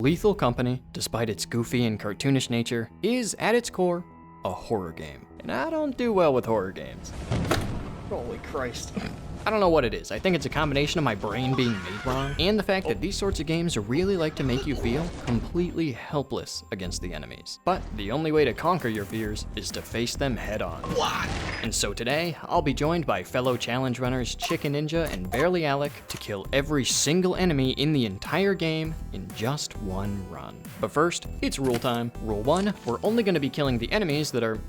Lethal Company, despite its goofy and cartoonish nature, is at its core a horror game. And I don't do well with horror games. Holy Christ. I don't know what it is. I think it's a combination of my brain being made wrong and the fact that these sorts of games really like to make you feel completely helpless against the enemies. But the only way to conquer your fears is to face them head on. What? And so today, I'll be joined by fellow challenge runners Chicken Ninja and Barely Alec to kill every single enemy in the entire game in just one run. But first, it's rule time. Rule 1, we're only going to be killing the enemies that are,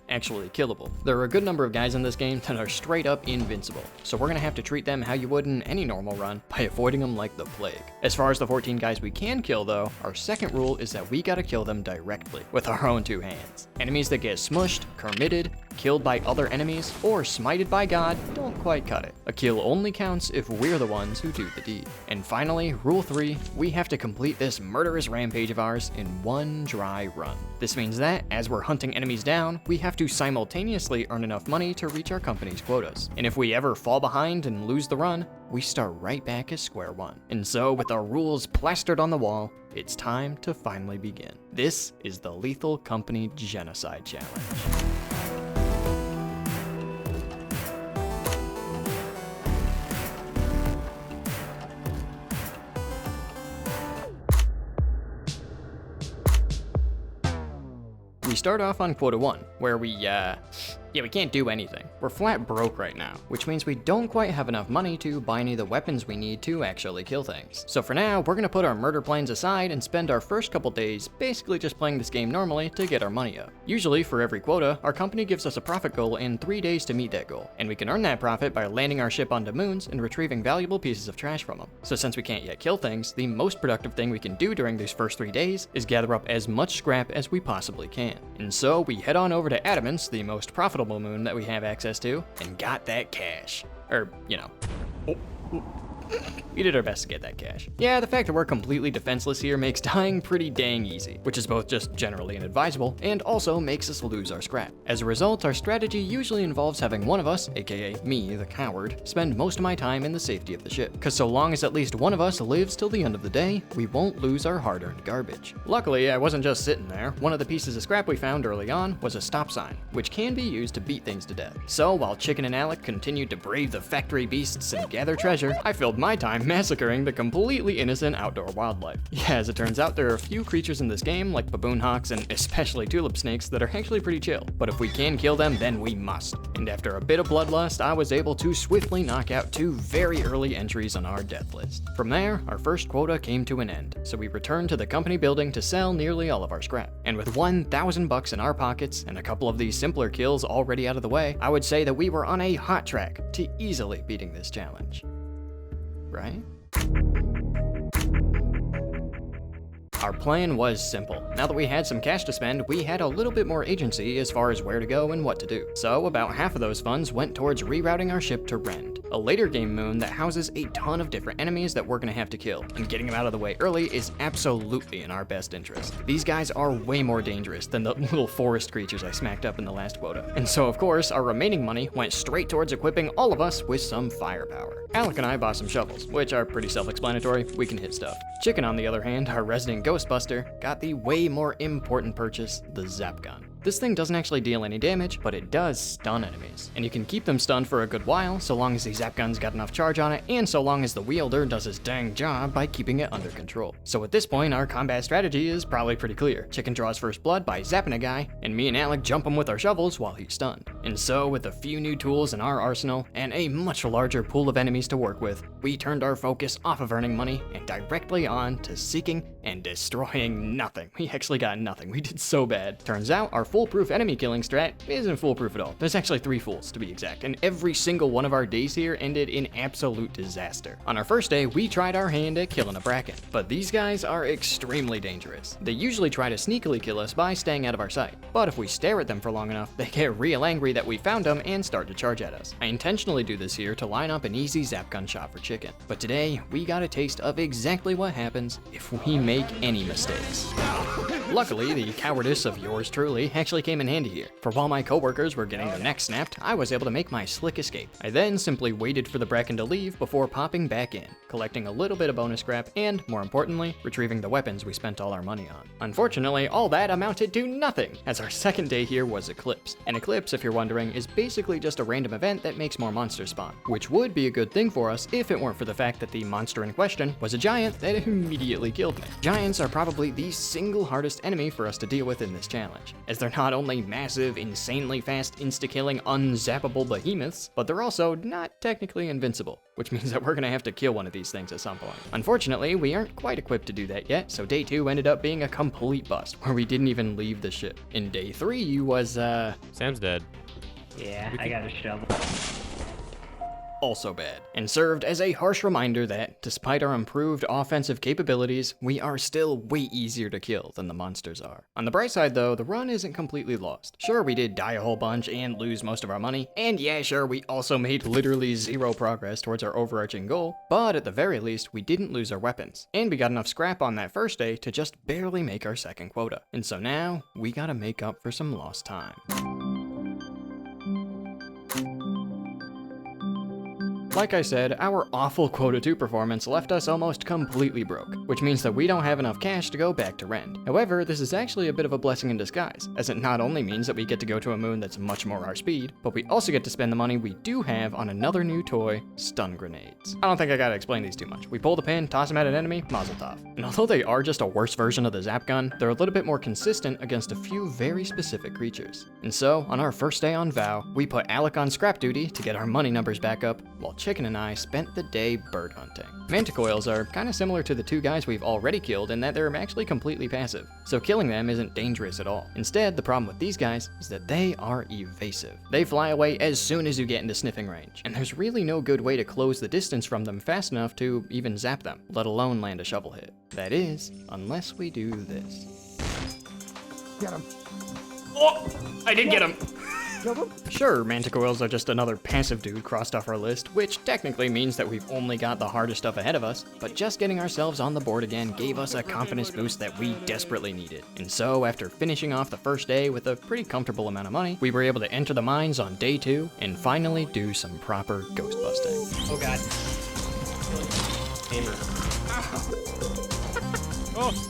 actually killable. There are a good number of guys in this game that are straight up invincible, so we're gonna have to treat them how you would in any normal run by avoiding them like the plague. As far as the 14 guys we can kill though, our second rule is that we gotta kill them directly, with our own two hands. Enemies that get smushed, kermitted, killed by other enemies, or smited by God don't quite cut it. A kill only counts if we're the ones who do the deed. And finally, rule 3, we have to complete this murderous rampage of ours in one dry run. This means that, as we're hunting enemies down, we have to simultaneously earn enough money to reach our company's quotas. And if we ever fall behind and lose the run, we start right back at square one. And so, with our rules plastered on the wall, it's time to finally begin. This is the Lethal Company Genocide Challenge. We start off on Quota 1, where we can't do anything. We're flat broke right now, which means we don't quite have enough money to buy any of the weapons we need to actually kill things. So for now, we're gonna put our murder plans aside and spend our first couple days basically just playing this game normally to get our money up. Usually, for every quota, our company gives us a profit goal in 3 days to meet that goal, and we can earn that profit by landing our ship onto moons and retrieving valuable pieces of trash from them. So since we can't yet kill things, the most productive thing we can do during these first 3 days is gather up as much scrap as we possibly can. And so we head on over to Adamance, the most profitable moon that we have access to, and got that cash. We did our best to get that cash. Yeah, the fact that we're completely defenseless here makes dying pretty dang easy, which is both just generally inadvisable and also makes us lose our scrap. As a result, our strategy usually involves having one of us, aka me, the coward, spend most of my time in the safety of the ship, cause so long as at least one of us lives till the end of the day, we won't lose our hard-earned garbage. Luckily, I wasn't just sitting there. One of the pieces of scrap we found early on was a stop sign, which can be used to beat things to death. So while Chicken and Alec continued to brave the factory beasts and gather treasure, I filled my time massacring the completely innocent outdoor wildlife. Yeah, as it turns out, there are a few creatures in this game, like baboon hawks and especially tulip snakes, that are actually pretty chill. But if we can kill them, then we must. And after a bit of bloodlust, I was able to swiftly knock out 2 very early entries on our death list. From there, our first quota came to an end, so we returned to the company building to sell nearly all of our scrap. And with $1,000 in our pockets and a couple of these simpler kills already out of the way, I would say that we were on a hot track to easily beating this challenge. Right? Our plan was simple. Now that we had some cash to spend, we had a little bit more agency as far as where to go and what to do. So about half of those funds went towards rerouting our ship to Rend, a later game moon that houses a ton of different enemies that we're gonna have to kill, and getting them out of the way early is absolutely in our best interest. These guys are way more dangerous than the little forest creatures I smacked up in the last quota. And so of course, our remaining money went straight towards equipping all of us with some firepower. Alec and I bought some shovels, which are pretty self-explanatory, we can hit stuff. Chicken, on the other hand, our resident Ghostbuster, got the way more important purchase, the Zap Gun. This thing doesn't actually deal any damage, but it does stun enemies. And you can keep them stunned for a good while, so long as the Zap Gun's got enough charge on it, and so long as the wielder does his dang job by keeping it under control. So at this point, our combat strategy is probably pretty clear. Chicken draws first blood by zapping a guy, and me and Alec jump him with our shovels while he's stunned. And so, with a few new tools in our arsenal, and a much larger pool of enemies to work with, we turned our focus off of earning money and directly on to seeking and destroying nothing. We actually got nothing. We did so bad. Turns out, our foolproof enemy killing strat isn't foolproof at all. There's actually 3 fools to be exact, and every single one of our days here ended in absolute disaster. On our first day, we tried our hand at killing a bracken, but these guys are extremely dangerous. They usually try to sneakily kill us by staying out of our sight, but if we stare at them for long enough, they get real angry that we found them and start to charge at us. I intentionally do this here to line up an easy zap gun shot for Chicken, but today we got a taste of exactly what happens if we make any mistakes. Luckily, the cowardice of yours truly actually came in handy here, for while my coworkers were getting their necks snapped, I was able to make my slick escape. I then simply waited for the Bracken to leave before popping back in, collecting a little bit of bonus scrap and, more importantly, retrieving the weapons we spent all our money on. Unfortunately, all that amounted to nothing, as our second day here was Eclipse. An Eclipse, if you're wondering, is basically just a random event that makes more monsters spawn, which would be a good thing for us if it weren't for the fact that the monster in question was a giant that immediately killed me. Giants are probably the single hardest enemy for us to deal with in this challenge, as they're not only massive, insanely fast, insta-killing, unzappable behemoths, but they're also not technically invincible, which means that we're gonna have to kill one of these things at some point. Unfortunately, we aren't quite equipped to do that yet, so day 2 ended up being a complete bust, where we didn't even leave the ship. In day 3 was, Sam's dead. Yeah, I got a shovel. also bad, and served as a harsh reminder that, despite our improved offensive capabilities, we are still way easier to kill than the monsters are. On the bright side though, the run isn't completely lost. Sure, we did die a whole bunch and lose most of our money, and yeah, sure, we also made literally zero progress towards our overarching goal, but at the very least, we didn't lose our weapons, and we got enough scrap on that first day to just barely make our second quota. And so now, we gotta make up for some lost time. Like I said, our awful Quota 2 performance left us almost completely broke, which means that we don't have enough cash to go back to Rend. However, this is actually a bit of a blessing in disguise, as it not only means that we get to go to a moon that's much more our speed, but we also get to spend the money we do have on another new toy, stun grenades. I don't think I gotta explain these too much. We pull the pin, toss them at an enemy, mazel tov. And although they are just a worse version of the zap gun, they're a little bit more consistent against a few very specific creatures. And so, on our first day on Vow, we put Alec on scrap duty to get our money numbers back up, while Chicken and I spent the day bird hunting. Manticoils are kind of similar to the two guys we've already killed in that they're actually completely passive, so killing them isn't dangerous at all. Instead, the problem with these guys is that they are evasive. They fly away as soon as you get into sniffing range, and there's really no good way to close the distance from them fast enough to even zap them, let alone land a shovel hit. That is, unless we do this. Get him. Oh! I did get him! Sure, Manticoils are just another passive dude crossed off our list, which technically means that we've only got the hardest stuff ahead of us, but just getting ourselves on the board again gave us a confidence boost that we desperately needed. And so, after finishing off the first day with a pretty comfortable amount of money, we were able to enter the mines on day 2 and finally do some proper ghost busting. Oh god. Gamer. Oh!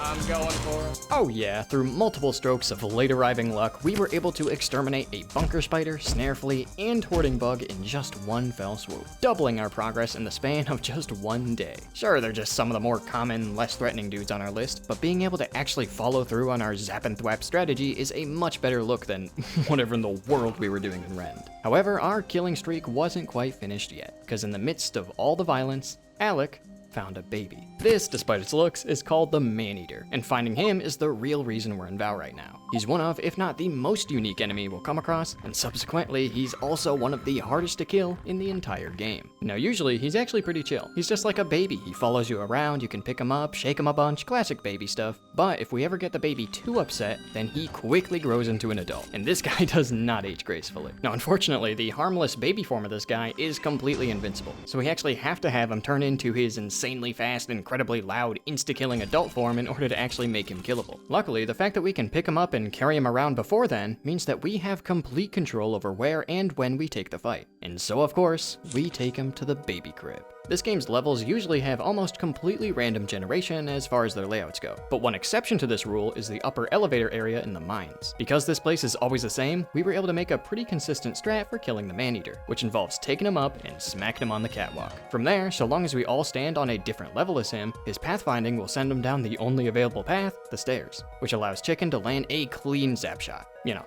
I'm going for it. Oh yeah, through multiple strokes of late arriving luck, we were able to exterminate a bunker spider, snare flea, and hoarding bug in just one fell swoop, doubling our progress in the span of just one day. Sure, they're just some of the more common, less threatening dudes on our list, but being able to actually follow through on our zap and thwap strategy is a much better look than whatever in the world we were doing in Rend. However, our killing streak wasn't quite finished yet, because in the midst of all the violence, Alec found a baby. This, despite its looks, is called the Man-Eater, and finding him is the real reason we're in Vow right now. He's one of, if not the most unique enemy we'll come across, and subsequently, he's also one of the hardest to kill in the entire game. Now usually, he's actually pretty chill. He's just like a baby. He follows you around, you can pick him up, shake him a bunch, classic baby stuff. But if we ever get the baby too upset, then he quickly grows into an adult, and this guy does not age gracefully. Now unfortunately, the harmless baby form of this guy is completely invincible, so we actually have to have him turn into his insanely fast, incredibly loud, insta-killing adult form in order to actually make him killable. Luckily, the fact that we can pick him up and carry him around before then means that we have complete control over where and when we take the fight. And so of course, we take him to the baby crib. This game's levels usually have almost completely random generation as far as their layouts go, but one exception to this rule is the upper elevator area in the mines. Because this place is always the same, we were able to make a pretty consistent strat for killing the Man-Eater, which involves taking him up and smacking him on the catwalk. From there, so long as we all stand on a different level as him, his pathfinding will send him down the only available path, the stairs, which allows Chicken to land a clean zap shot. You know,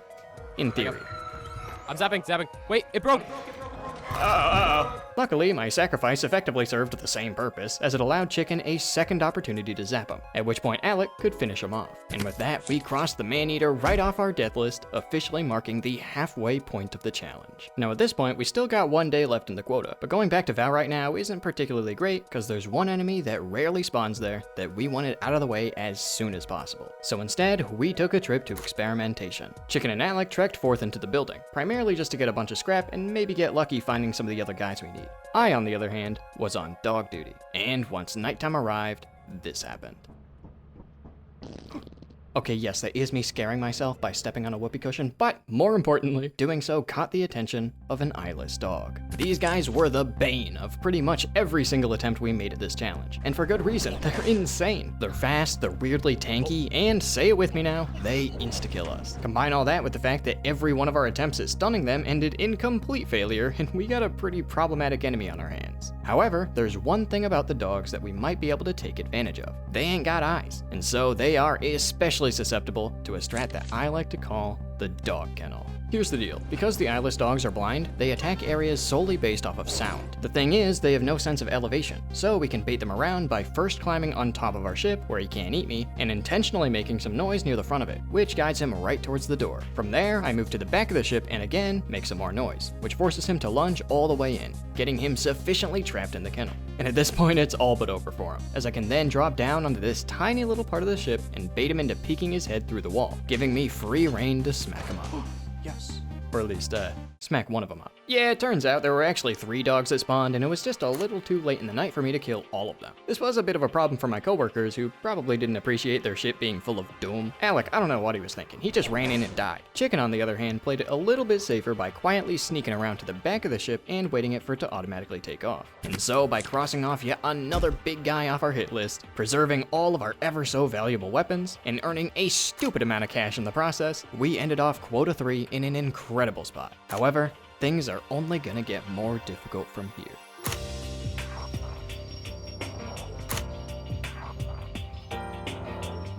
in theory. I'm zapping. Wait, it broke! Luckily, my sacrifice effectively served the same purpose, as it allowed Chicken a second opportunity to zap him, at which point Alec could finish him off. And with that, we crossed the Man-Eater right off our death list, officially marking the halfway point of the challenge. Now at this point, we still got one day left in the quota, but going back to Vow right now isn't particularly great, because there's one enemy that rarely spawns there that we wanted out of the way as soon as possible. So instead, we took a trip to experimentation. Chicken and Alec trekked forth into the building, primarily just to get a bunch of scrap and maybe get lucky finding some of the other guys we need. I, on the other hand, was on dog duty, and once nighttime arrived, this happened. Okay, yes, that is me scaring myself by stepping on a whoopee cushion, but more importantly, doing so caught the attention of an eyeless dog. These guys were the bane of pretty much every single attempt we made at this challenge, and for good reason. They're insane. They're fast, they're weirdly tanky, and say it with me now, they insta-kill us. Combine all that with the fact that every one of our attempts at stunning them ended in complete failure, and we got a pretty problematic enemy on our hands. However, there's one thing about the dogs that we might be able to take advantage of. They ain't got eyes, and so they are especially susceptible to a strat that I like to call the dog kennel. Here's the deal. Because the eyeless dogs are blind, they attack areas solely based off of sound. The thing is, they have no sense of elevation, so we can bait them around by first climbing on top of our ship, where he can't eat me, and intentionally making some noise near the front of it, which guides him right towards the door. From there, I move to the back of the ship and again, make some more noise, which forces him to lunge all the way in, getting him sufficiently trapped in the kennel. And at this point, it's all but over for him, as I can then drop down onto this tiny little part of the ship and bait him into peeking his head through the wall, giving me free reign to smack him up. Yes. Or at least, smack one of them up. Yeah, it turns out there were actually 3 dogs that spawned, and it was just a little too late in the night for me to kill all of them. This was a bit of a problem for my coworkers, who probably didn't appreciate their ship being full of doom. Alec, I don't know what he was thinking. He just ran in and died. Chicken, on the other hand, played it a little bit safer by quietly sneaking around to the back of the ship and waiting it for it to automatically take off. And so, by crossing off yet another big guy off our hit list, preserving all of our ever so valuable weapons, and earning a stupid amount of cash in the process, we ended off Quota 3 in an incredible spot. However, things are only gonna get more difficult from here.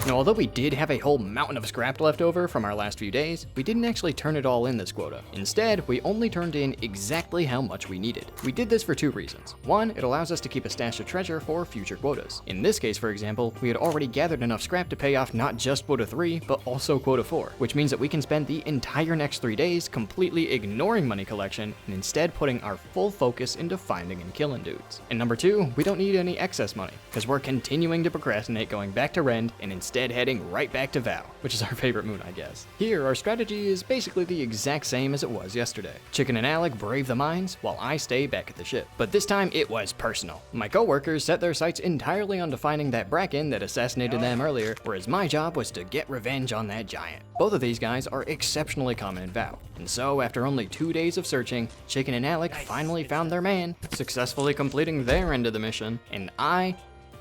Now, although we did have a whole mountain of scrap left over from our last few days, we didn't actually turn it all in this quota. Instead, we only turned in exactly how much we needed. We did this for 2 reasons. One, it allows us to keep a stash of treasure for future quotas. In this case, for example, we had already gathered enough scrap to pay off not just Quota 3, but also Quota 4, which means that we can spend the entire next 3 days completely ignoring money collection and instead putting our full focus into finding and killing dudes. And number 2, we don't need any excess money, because we're continuing to procrastinate going back to Rend and instead heading right back to Vow, which is our favorite moon, I guess. Here, our strategy is basically the exact same as it was yesterday. Chicken and Alec brave the mines, while I stay back at the ship. But this time, it was personal. My coworkers set their sights entirely on finding that Bracken that assassinated them earlier, whereas my job was to get revenge on that giant. Both of these guys are exceptionally common in Vow, and so after only 2 days of searching, Chicken and Alec finally found their man, successfully completing their end of the mission, and I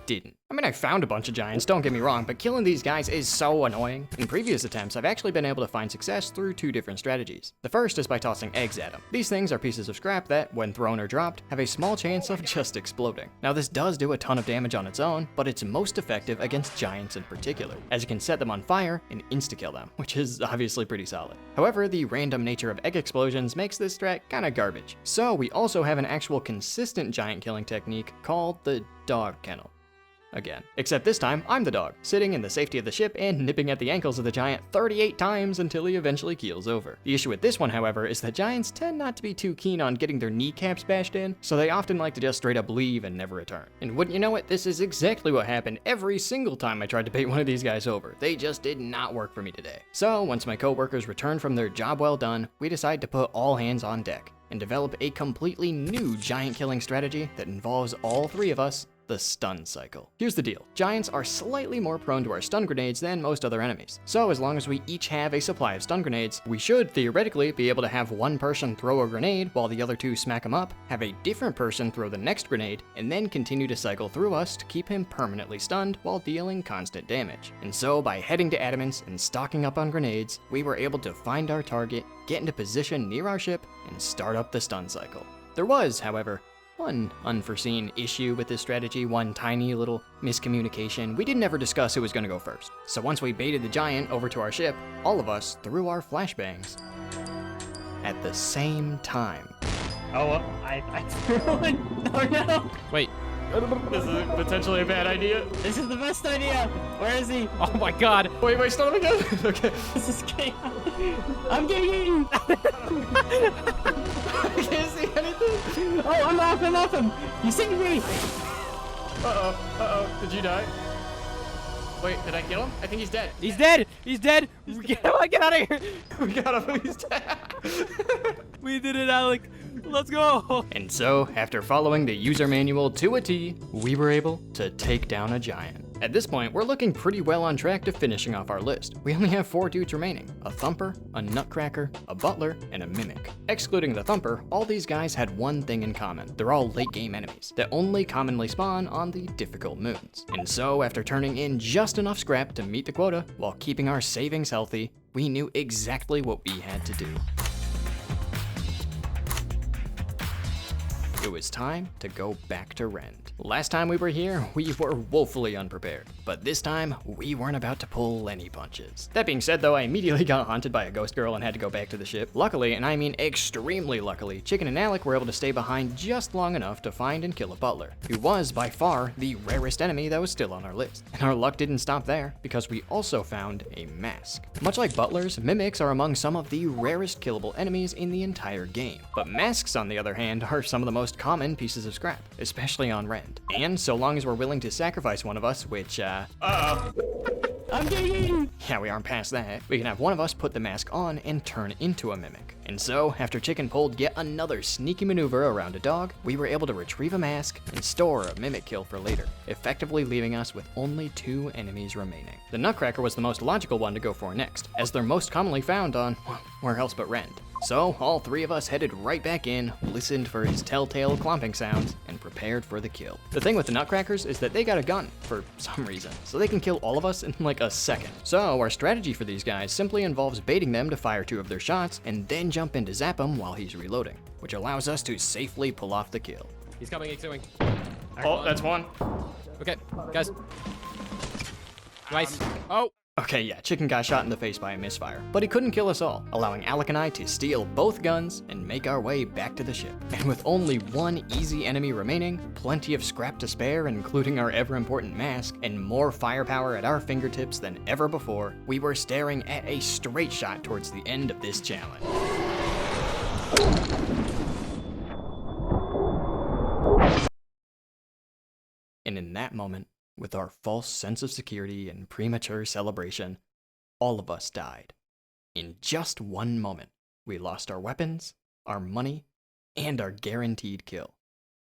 didn't. I mean, I found a bunch of giants, don't get me wrong, but killing these guys is so annoying. In previous attempts, I've actually been able to find success through 2 different strategies. The first is by tossing eggs at them. These things are pieces of scrap that, when thrown or dropped, have a small chance of just exploding. Now, this does do a ton of damage on its own, but it's most effective against giants in particular, as it can set them on fire and insta-kill them, which is obviously pretty solid. However, the random nature of egg explosions makes this strat kinda garbage. So we also have an actual consistent giant killing technique called the dog kennel. Again. Except this time, I'm the dog, sitting in the safety of the ship and nipping at the ankles of the giant 38 times until he eventually keels over. The issue with this one, however, is that giants tend not to be too keen on getting their kneecaps bashed in, so they often like to just straight up leave and never return. And wouldn't you know it, this is exactly what happened every single time I tried to bait one of these guys over. They just did not work for me today. So, once my coworkers returned from their job well done, we decided to put all hands on deck and develop a completely new giant killing strategy that involves all 3 of us, the stun cycle. Here's the deal. Giants are slightly more prone to our stun grenades than most other enemies. So as long as we each have a supply of stun grenades, we should theoretically be able to have one person throw a grenade while the other 2 smack him up, have a different person throw the next grenade, and then continue to cycle through us to keep him permanently stunned while dealing constant damage. And so by heading to Adamance and stocking up on grenades, we were able to find our target, get into position near our ship, and start up the stun cycle. There was, however, one unforeseen issue with this strategy, one tiny little miscommunication. We didn't ever discuss who was going to go first. So once we baited the giant over to our ship, all of us threw our flashbangs at the same time. Oh, I threw one. Oh no. Wait. This is potentially a bad idea. This is the best idea. Where is he? Oh my god. Wait, start him again. Okay. This is chaos. I'm getting eaten. I can't see anything. Oh, I'm off him. You saved me. Uh-oh. Did you die? Wait, did I kill him? I think he's dead. He's dead. He's dead. Get out of here. We got him. He's dead. We did it, Alec. Let's go. And so, after following the user manual to a T, we were able to take down a giant. At this point, we're looking pretty well on track to finishing off our list. We only have 4 dudes remaining: a Thumper, a Nutcracker, a Butler, and a Mimic. Excluding the Thumper, all these guys had one thing in common: they're all late game enemies that only commonly spawn on the difficult moons. And so, after turning in just enough scrap to meet the quota while keeping our savings healthy, we knew exactly what we had to do. It was time to go back to Rend. Last time we were here, we were woefully unprepared, but this time, we weren't about to pull any punches. That being said though, I immediately got haunted by a ghost girl and had to go back to the ship. Luckily, and I mean extremely luckily, Chicken and Alec were able to stay behind just long enough to find and kill a Butler, who was by far the rarest enemy that was still on our list. And our luck didn't stop there, because we also found a mask. Much like Butlers, Mimics are among some of the rarest killable enemies in the entire game, but masks on the other hand are some of the most common pieces of scrap, especially on Rend. And so long as we're willing to sacrifice one of us, which, I'm getting eaten! Yeah, we aren't past that. We can have one of us put the mask on and turn into a Mimic. And so, after Chicken pulled yet another sneaky maneuver around a dog, we were able to retrieve a mask and store a Mimic kill for later, effectively leaving us with only 2 enemies remaining. The Nutcracker was the most logical one to go for next, as they're most commonly found on, well, where else but Rend. So, all 3 of us headed right back in, listened for his telltale clomping sounds, and prepared for the kill. The thing with the Nutcrackers is that they got a gun, for some reason, so they can kill all of us in like a second. So, our strategy for these guys simply involves baiting them to fire 2 of their shots, and then jump in to zap him while he's reloading, which allows us to safely pull off the kill. He's coming, he's coming. Oh, that's one. Okay, guys. Nice. Oh! Okay, yeah, Chicken got shot in the face by a misfire, but he couldn't kill us all, allowing Alec and I to steal both guns and make our way back to the ship. And with only 1 easy enemy remaining, plenty of scrap to spare, including our ever-important mask, and more firepower at our fingertips than ever before, we were staring at a straight shot towards the end of this challenge. And in that moment, with our false sense of security and premature celebration, all of us died. In just 1 moment, we lost our weapons, our money, and our guaranteed kill.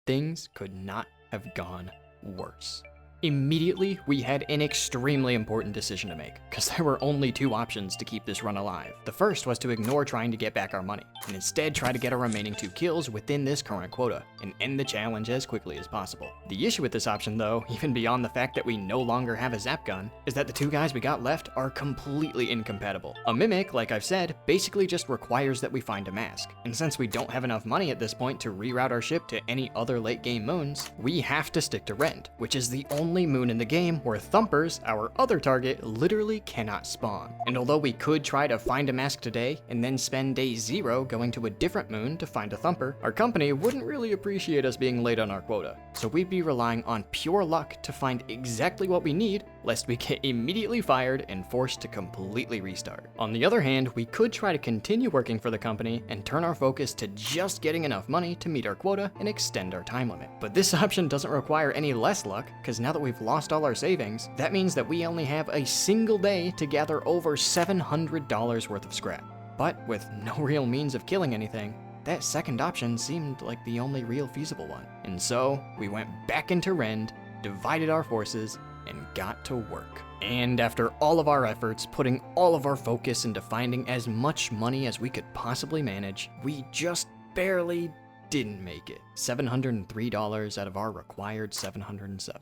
Things could not have gone worse. Immediately, we had an extremely important decision to make, because there were only 2 options to keep this run alive. The first was to ignore trying to get back our money, and instead try to get our remaining 2 kills within this current quota, and end the challenge as quickly as possible. The issue with this option though, even beyond the fact that we no longer have a zap gun, is that the 2 guys we got left are completely incompatible. A Mimic, like I've said, basically just requires that we find a mask, and since we don't have enough money at this point to reroute our ship to any other late game moons, we have to stick to Rend, which is the only moon in the game where Thumpers, our other target, literally cannot spawn. And although we could try to find a mask today and then spend day 0 going to a different moon to find a Thumper, our company wouldn't really appreciate us being late on our quota. So we'd be relying on pure luck to find exactly what we need, lest we get immediately fired and forced to completely restart. On the other hand, we could try to continue working for the company and turn our focus to just getting enough money to meet our quota and extend our time limit. But this option doesn't require any less luck, because now that we've lost all our savings, that means that we only have a single day to gather over $700 worth of scrap. But with no real means of killing anything, that second option seemed like the only real feasible one. And so, we went back into Rend, divided our forces, and got to work. And after all of our efforts, putting all of our focus into finding as much money as we could possibly manage, we just barely didn't make it. $703 out of our required $707.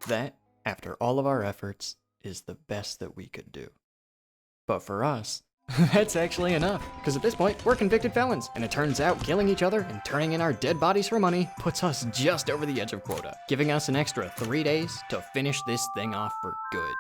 That, after all of our efforts, is the best that we could do. But for us, that's actually enough, because at this point, we're convicted felons, and it turns out killing each other and turning in our dead bodies for money puts us just over the edge of quota, giving us an extra 3 days to finish this thing off for good.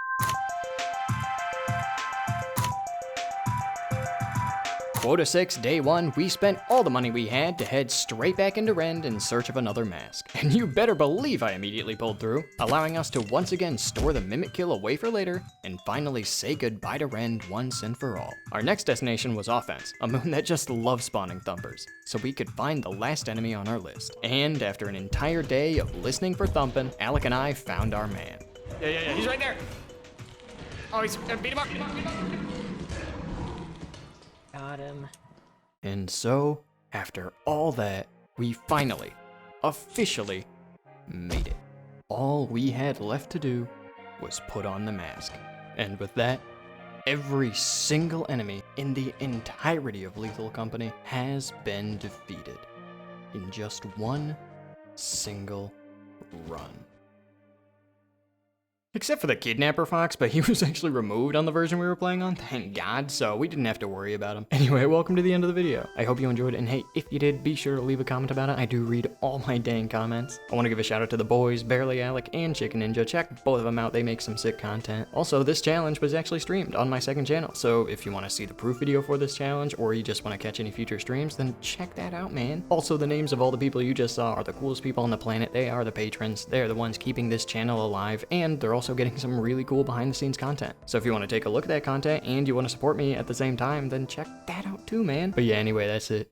Quota 6, day 1, we spent all the money we had to head straight back into Rend in search of another mask. And you better believe I immediately pulled through, allowing us to once again store the Mimic kill away for later, and finally say goodbye to Rend once and for all. Our next destination was Offense, a moon that just loves spawning Thumpers, so we could find the last enemy on our list. And after an entire day of listening for thumping, Alec and I found our man. Yeah, he's right there. Oh, he's beat him up. Got him. And so, after all that, we finally, officially, made it. All we had left to do was put on the mask. And with that, every single enemy in the entirety of Lethal Company has been defeated in just one single run. Except for the kidnapper fox, but he was actually removed on the version we were playing on, thank God, so we didn't have to worry about him. Anyway, welcome to the end of the video. I hope you enjoyed it, and hey, if you did, be sure to leave a comment about it. I do read all my dang comments. I want to give a shout out to the boys, Barely Alec and Chicken Ninja. Check both of them out, they make some sick content. Also, this challenge was actually streamed on my second channel, so if you want to see the proof video for this challenge, or you just want to catch any future streams, then check that out, man. Also, the names of all the people you just saw are the coolest people on the planet. They are the patrons. They're the ones keeping this channel alive, and they're also getting some really cool behind the scenes content. So if you want to take a look at that content and you want to support me at the same time, then check that out too, man. But yeah, anyway, that's it.